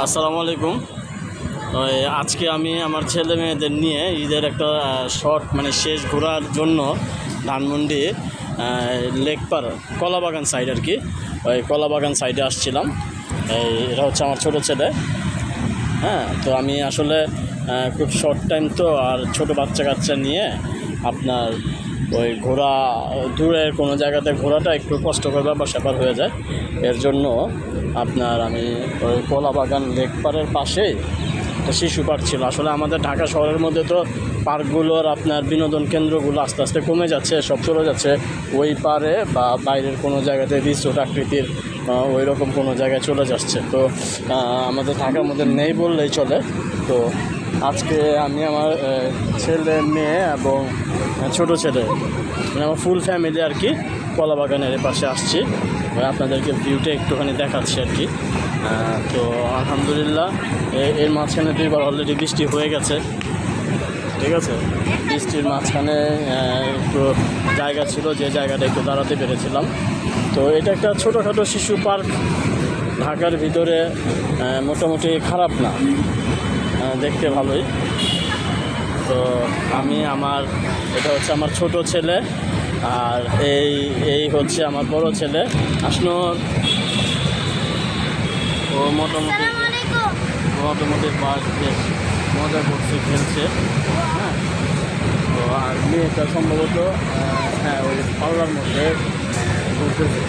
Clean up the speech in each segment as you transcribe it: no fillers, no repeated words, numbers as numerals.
আসসালামু আলাইকুম। আজকে আমি আমার ছেলে মেয়েদের নিয়ে ঈদের একটা শর্ট শেষ ঘোরার জন্য ধানমন্ডি লেকপাড় কলাবাগান সাইড আর কি, ওই কলাবাগান সাইডে আসছিলাম। এরা হচ্ছে আমার ছোটো ছেলে। তো আমি আসলে খুব শর্ট টাইম তো, আর ছোটো বাচ্চা কাচ্চা নিয়ে আপনার ওই ঘোরা দূরের কোনো জায়গাতে ঘোরাটা একটু কষ্টকর ব্যাপার হয়ে যায়। এর জন্য আপনার আমি ওই কলাবাগান লেকপাড়ের পাশেই একটা শিশু পার্ক ছিল। আসলে আমাদের ঢাকা শহরের মধ্যে তো পার্কগুলোর আপনার বিনোদন কেন্দ্রগুলো আস্তে আস্তে কমে যাচ্ছে, সব চলে যাচ্ছে ওই পারে বা বাইরের কোনো জায়গাতে রিসোর্ট আকৃতির ওই রকম কোনো জায়গায় চলে যাচ্ছে। তো আমাদের ঢাকার মধ্যে নেই বললেই চলে। তো আজকে আমি আমার ছেলে মেয়ে এবং ছোটো ছেলে আমার ফুল ফ্যামিলি আর কি কলাবাগানের পাশে আসছি। আপনাদেরকে ভিউটা একটুখানি দেখাচ্ছি আর কি। তো আলহামদুলিল্লাহ এর মাঝখানে দুইবার অলরেডি বৃষ্টি হয়ে গেছে, ঠিক আছে। বৃষ্টির মাঝখানে একটু জায়গা ছিল, যে জায়গাটা একটু দাঁড়াতে পেরেছিলাম। তো এটা একটা ছোটোখাটো শিশু পার্ক, ঢাকার ভিতরে মোটামুটি খারাপ না, দেখতে ভালোই। তো আমি এটা হচ্ছে আমার ছোট ছেলে, আর এই হচ্ছে আমার বড় ছেলে আসনোর। ও মোটামুটি পাশ বেশ মজা করছে, খেলছে। তো আর মেয়েটা সম্ভবত ওই পাল্লার মধ্যে ঘুরতেছে।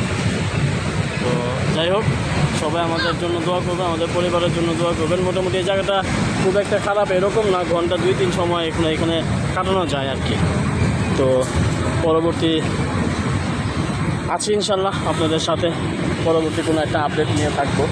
তো যাই হোক, সবাই আমাদের জন্য দোয়া করবে, আমাদের পরিবারের জন্য দোয়া করবেন। মোটামুটি এই জায়গাটা খুব একটা খারাপ এরকম না, ঘন্টা 2-3 সময় এখানে কাটানো যায় আর কি। তো পরবর্তী আছি ইনশাল্লাহ আপনাদের সাথে, পরবর্তী কোনো একটা আপডেট নিয়ে থাকবো।